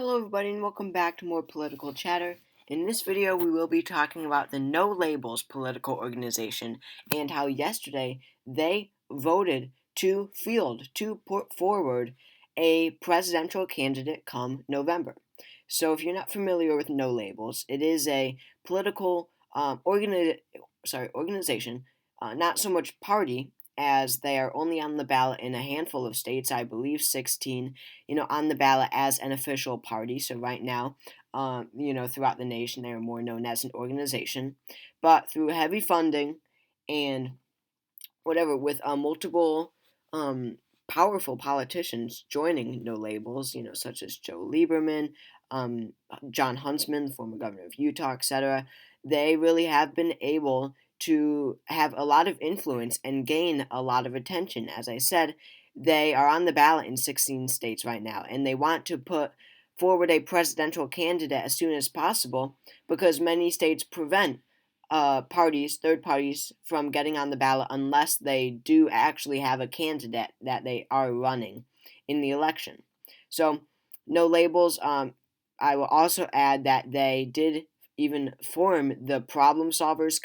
Hello everybody and welcome back to more political chatter. In this video we will be talking about the No Labels political organization and how yesterday they voted to put forward a presidential candidate come November. So if you're not familiar with No Labels, it is a political organization, not so much party as they are only on the ballot in a handful of states, I believe 16, on the ballot as an official party. So right now, throughout the nation, they are more known as an organization. But through heavy funding and whatever, with multiple powerful politicians joining No Labels, such as Joe Lieberman, John Huntsman, the former governor of Utah, etc., they really have been able to have a lot of influence and gain a lot of attention. As I said, they are on the ballot in 16 states right now, and they want to put forward a presidential candidate as soon as possible because many states prevent third parties, from getting on the ballot unless they do actually have a candidate that they are running in the election. So, No Labels. I will also add that they did even form the Problem Solvers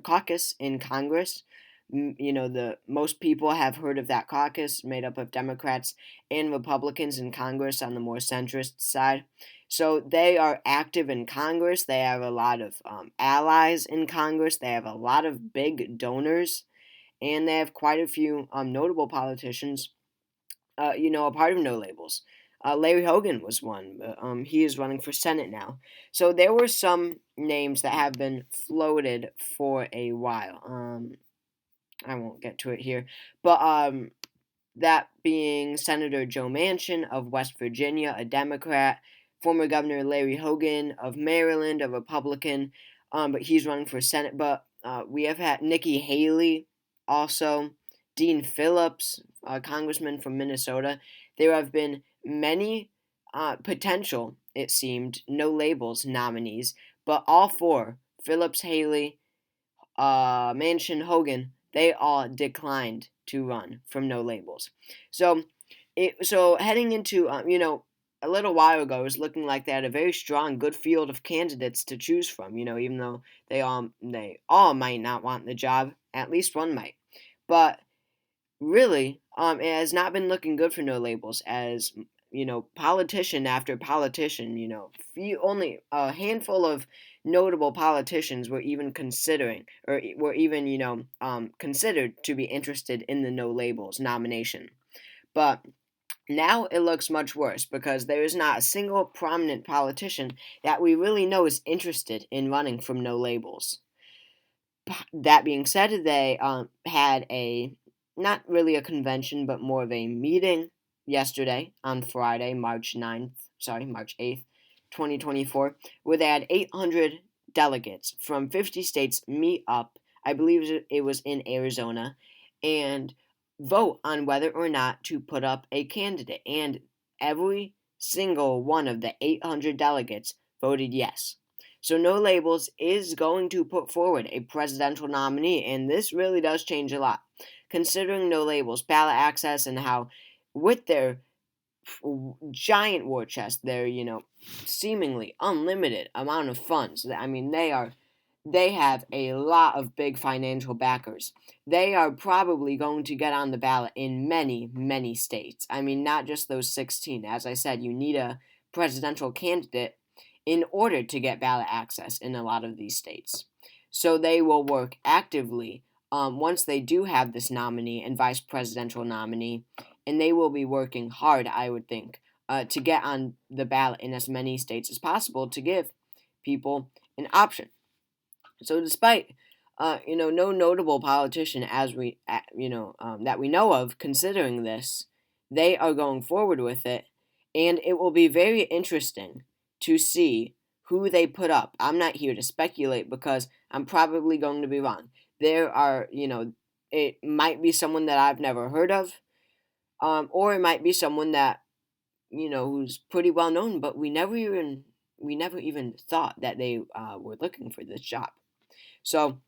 Caucus in Congress. The most people have heard of that caucus, made up of Democrats and Republicans in Congress on the more centrist side. So they are active in Congress. They have a lot of allies in Congress. They have a lot of big donors, and they have quite a few notable politicians, a part of No Labels. Larry Hogan was one. He is running for Senate now. So there were some names that have been floated for a while. I won't get to it here, but that being Senator Joe Manchin of West Virginia, a Democrat, former Governor Larry Hogan of Maryland, a Republican, but he's running for Senate. But we have had Nikki Haley, also Dean Phillips, a congressman from Minnesota. There have been many potential, it seemed, No Labels nominees, but all four, Phillips, Haley, Manchin, Hogan, they all declined to run from No Labels. So heading into a little while ago, it was looking like they had a very strong, good field of candidates to choose from. Even though they all might not want the job, at least one might. But really, it has not been looking good for No Labels as politician after politician. Only a handful of notable politicians were even considering, or were even considered to be interested in the No Labels nomination. But now it looks much worse because there is not a single prominent politician that we really know is interested in running from No Labels. That being said, they had a not really a convention, but more of a meeting yesterday on Friday, March 8th, 2024, where they had 800 delegates from 50 states meet up. I believe it was in Arizona, and vote on whether or not to put up a candidate. And every single one of the 800 delegates voted yes. So No Labels is going to put forward a presidential nominee, and this really does change a lot, considering No Labels ballot access and how, with their giant war chest, their seemingly unlimited amount of funds. I mean, they have a lot of big financial backers. They are probably going to get on the ballot in many, many states. I mean, not just those 16. As I said, you need a presidential candidate in order to get ballot access in a lot of these states. So they will work actively once they do have this nominee and vice presidential nominee, and they will be working hard, I would think, to get on the ballot in as many states as possible to give people an option. So despite no notable politician as that we know of considering this, they are going forward with it, and it will be very interesting to see who they put up. I'm not here to speculate because I'm probably going to be wrong. There are, it might be someone that I've never heard of, or it might be someone that who's pretty well known, but we never even thought that they were looking for this job. So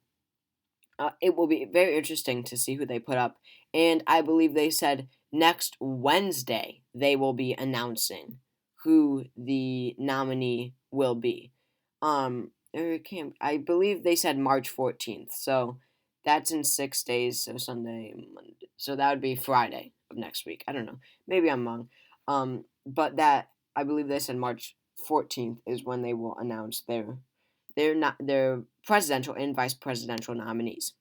it will be very interesting to see who they put up. And I believe they said next Wednesday they will be announcing who the nominee will be. I believe they said March 14th, so that's in 6 days. So Sunday, Monday, so that would be Friday of next week. I don't know, maybe I'm wrong. But that I believe they said March 14th is when they will announce their presidential and vice presidential nominees,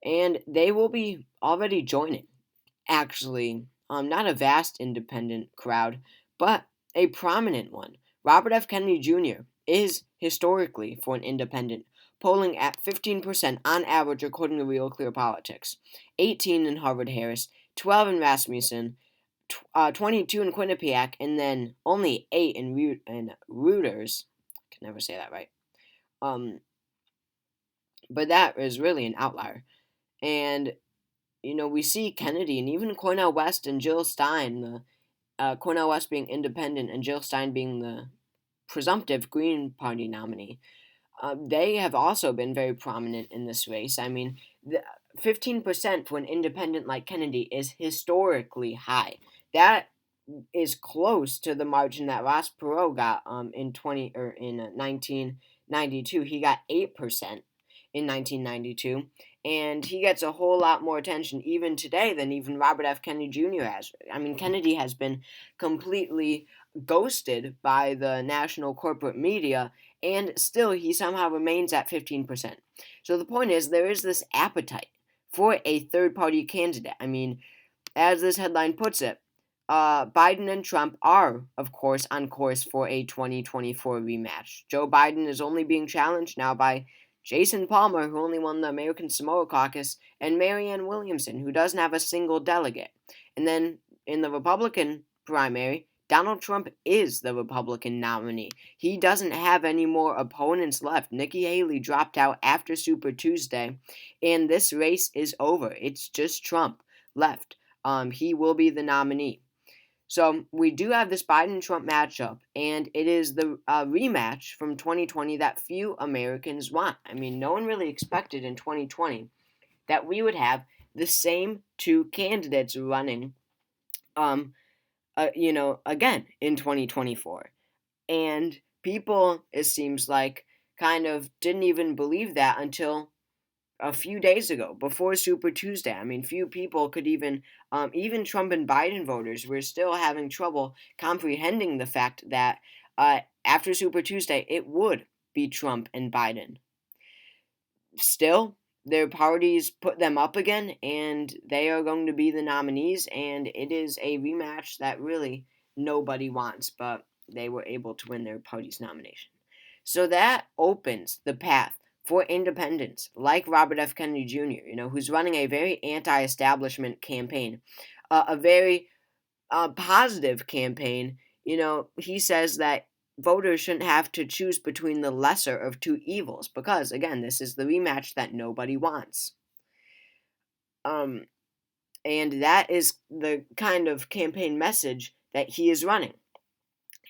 and they will be already joining. Actually, not a vast independent crowd, but a prominent one. Robert F. Kennedy Jr. is historically for an independent, polling at 15% on average according to Real Clear Politics, 18 in Harvard Harris, 12 in Rasmussen, 22 in Quinnipiac, and then only 8 in Reuters. I can never say that right. But that is really an outlier. And we see Kennedy and even Cornel West and Jill Stein, Cornel West being independent and Jill Stein being the presumptive Green Party nominee. They have also been very prominent in this race. I mean, 15% for an independent like Kennedy is historically high. That is close to the margin that Ross Perot got in 1992. He got 8% in 1992, and he gets a whole lot more attention even today than even Robert F. Kennedy Jr. has. I mean, Kennedy has been completely ghosted by the national corporate media, and still he somehow remains at 15%. So the point is, there is this appetite for a third party candidate. I mean, as this headline puts it, Biden and Trump are, of course, on course for a 2024 rematch. Joe Biden is only being challenged now by Jason Palmer, who only won the American Samoa Caucus, and Marianne Williamson, who doesn't have a single delegate. And then in the Republican primary, Donald Trump is the Republican nominee. He doesn't have any more opponents left. Nikki Haley dropped out after Super Tuesday, and this race is over. It's just Trump left. He will be the nominee. So we do have this Biden-Trump matchup, and it is the rematch from 2020 that few Americans want. I mean, no one really expected in 2020 that we would have the same two candidates running, again in 2024. And people, it seems like, kind of didn't even believe that until a few days ago, before Super Tuesday. I mean, few people could even Trump and Biden voters were still having trouble comprehending the fact that after Super Tuesday, it would be Trump and Biden. Still, their parties put them up again, and they are going to be the nominees, and it is a rematch that really nobody wants, but they were able to win their party's nomination. So that opens the path for independents like Robert F. Kennedy Jr., who's running a very anti-establishment campaign, a very positive campaign. He says that voters shouldn't have to choose between the lesser of two evils because, again, this is the rematch that nobody wants. And that is the kind of campaign message that he is running.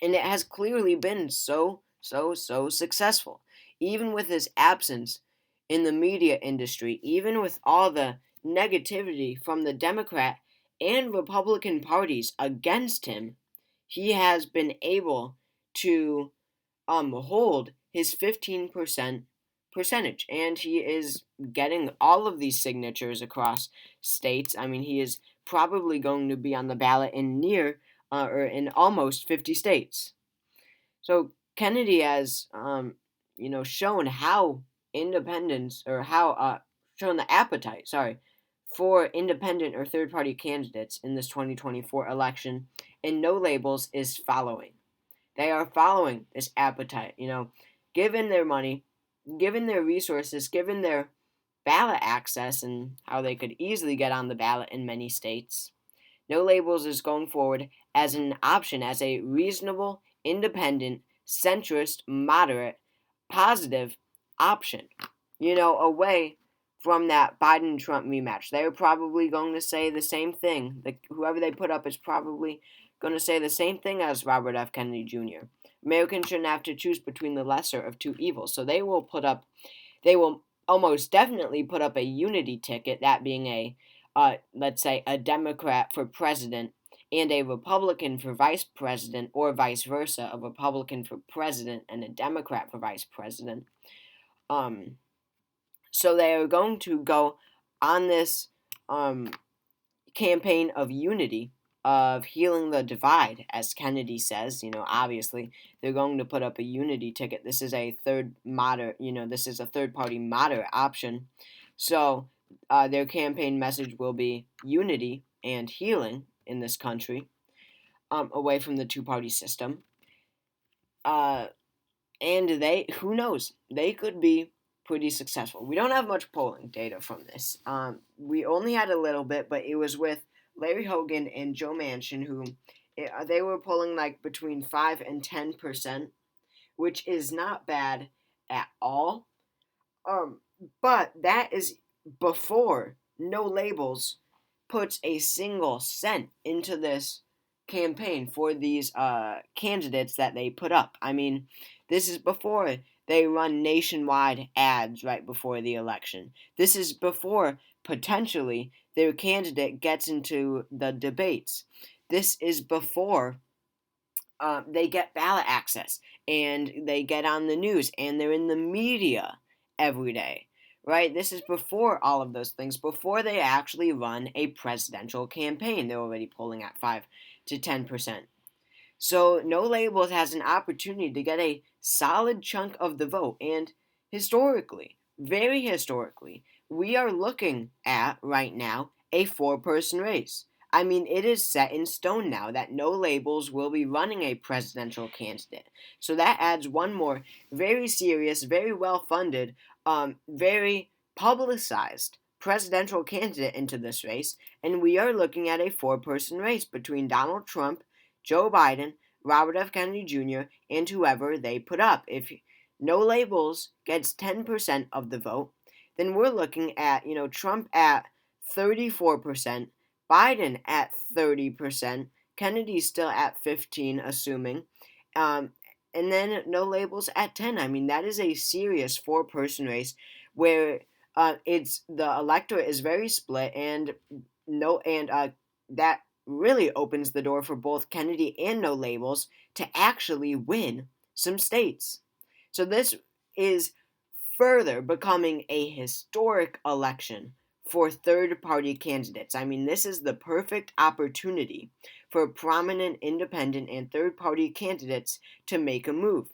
And it has clearly been so successful. Even with his absence in the media industry, even with all the negativity from the Democrat and Republican parties against him, he has been able to hold his 15% percentage, and he is getting all of these signatures across states. I mean, he is probably going to be on the ballot in or in almost 50 states. So Kennedy has, shown how independence or how shown the appetite, for independent or third party candidates in this 2024 election, and No Labels is following. They are following this appetite, given their money, given their resources, given their ballot access and how they could easily get on the ballot in many states. No Labels is going forward as an option, as a reasonable, independent, centrist, moderate, positive option, away from that Biden-Trump rematch. They're probably going to say the same thing. Whoever they put up is probably going to say the same thing as Robert F. Kennedy Jr. Americans shouldn't have to choose between the lesser of two evils. So they will almost definitely put up a unity ticket, that being let's say, a Democrat for president, and a Republican for vice president, or vice versa, a Republican for president and a Democrat for vice president. Um, so they are going to go on this campaign of unity, of healing the divide, as Kennedy says. Obviously, they're going to put up a unity ticket. This is a this is a third party moderate option. So their campaign message will be unity and healing in this country, away from the two-party system. And who knows, they could be pretty successful. We don't have much polling data from this. We only had a little bit, but it was with Larry Hogan and Joe Manchin, who they were polling like between 5 and 10%, which is not bad at all. But that is before No Labels puts a single cent into this campaign for these candidates that they put up. I mean, this is before they run nationwide ads right before the election. This is before potentially their candidate gets into the debates. This is before they get ballot access and they get on the news and they're in the media every day. Right? This is before all of those things, before they actually run a presidential campaign. They're already polling at 5 to 10%. So No Labels has an opportunity to get a solid chunk of the vote. And historically, very historically, we are looking at, right now, a 4-person race. I mean, it is set in stone now that No Labels will be running a presidential candidate. So that adds one more very serious, very well-funded, very publicized presidential candidate into this race, and we are looking at a 4-person race between Donald Trump, Joe Biden, Robert F. Kennedy Jr., and whoever they put up. If No Labels gets 10% of the vote, then we're looking at, Trump at 34%, Biden at 30%, Kennedy still at 15%, assuming, and then No Labels at 10. I mean, that is a serious 4-person race where it's the electorate is very split, and that really opens the door for both Kennedy and No Labels to actually win some states. So this is further becoming a historic election for third-party candidates. I mean, this is the perfect opportunity for prominent independent and third-party candidates to make a move.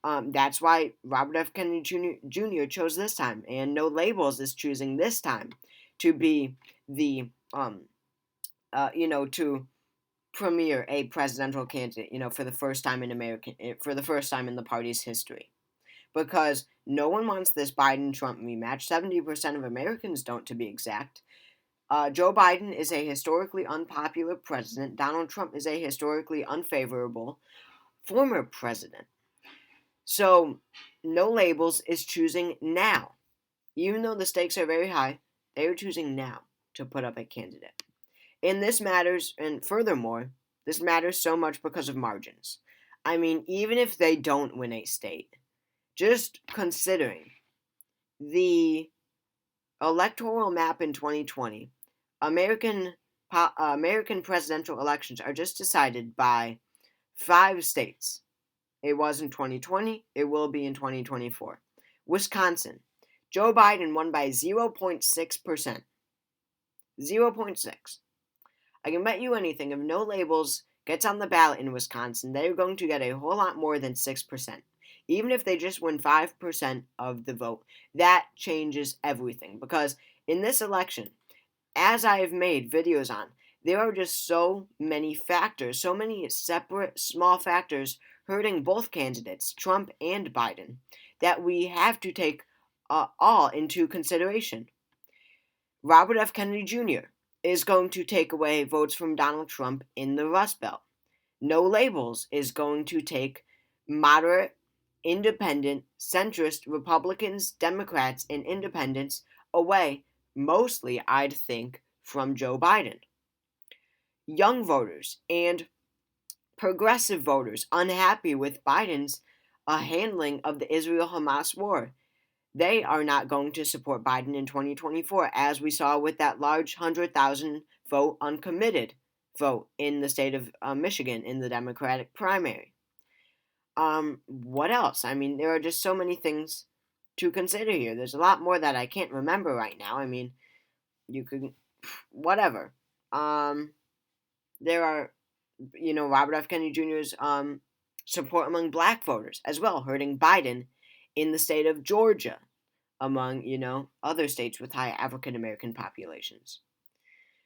That's why Robert F. Kennedy Jr. chose this time, and No Labels is choosing this time to be the, to premier a presidential candidate, for the first time in the party's history. Because no one wants this Biden-Trump rematch. 70% of Americans don't, to be exact. Joe Biden is a historically unpopular president. Donald Trump is a historically unfavorable former president. So, No Labels is choosing now. Even though the stakes are very high, they are choosing now to put up a candidate. And this matters, and furthermore, this matters so much because of margins. I mean, even if they don't win a state, just considering the electoral map in 2020, American presidential elections are just decided by 5 states. It was in 2020. It will be in 2024. Wisconsin. Joe Biden won by 0.6%. 0.6. I can bet you anything, if No Labels gets on the ballot in Wisconsin, they're going to get a whole lot more than 6%. Even if they just win 5% of the vote, that changes everything. Because in this election, as I have made videos on, there are just so many factors, so many separate small factors hurting both candidates, Trump and Biden, that we have to take all into consideration. Robert F. Kennedy Jr. is going to take away votes from Donald Trump in the Rust Belt. No Labels is going to take moderate, independent, centrist Republicans, Democrats, and independents away, mostly, I'd think, from Joe Biden. Young voters and progressive voters unhappy with Biden's handling of the Israel-Hamas war, they are not going to support Biden in 2024, as we saw with that large 100,000 vote uncommitted vote in the state of Michigan in the Democratic primary. What else? I mean, there are just so many things to consider here. There's a lot more that I can't remember right now. I mean, you could, whatever. Um, there are, Robert F. Kennedy Jr.'s support among black voters as well, hurting Biden in the state of Georgia, among, other states with high African American populations.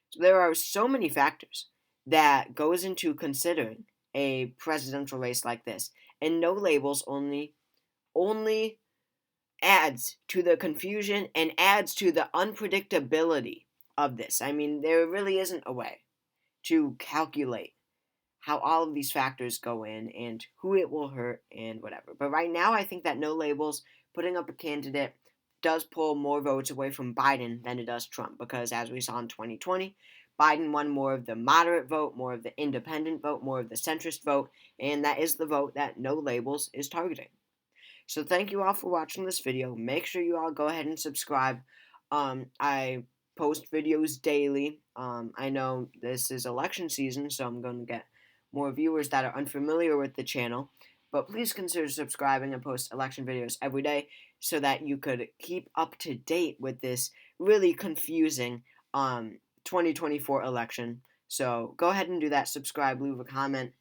So there are so many factors that goes into considering a presidential race like this, and no labels only adds to the confusion and adds to the unpredictability of this. I mean, there really isn't a way to calculate how all of these factors go in and who it will hurt and whatever. But right now, I think that no labels, putting up a candidate, does pull more votes away from Biden than it does Trump, because as we saw in 2020, Biden won more of the moderate vote, more of the independent vote, more of the centrist vote, and that is the vote that no labels is targeting. So thank you all for watching this video. Make sure you all go ahead and subscribe. I post videos daily. I know this is election season, so I'm going to get more viewers that are unfamiliar with the channel. But please consider subscribing and post election videos every day so that you could keep up to date with this really confusing 2024 election. So go ahead and do that. Subscribe, leave a comment,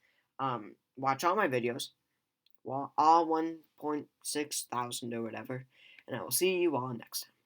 watch all my videos. Well, all 1.6 thousand or whatever. And I will see you all next time.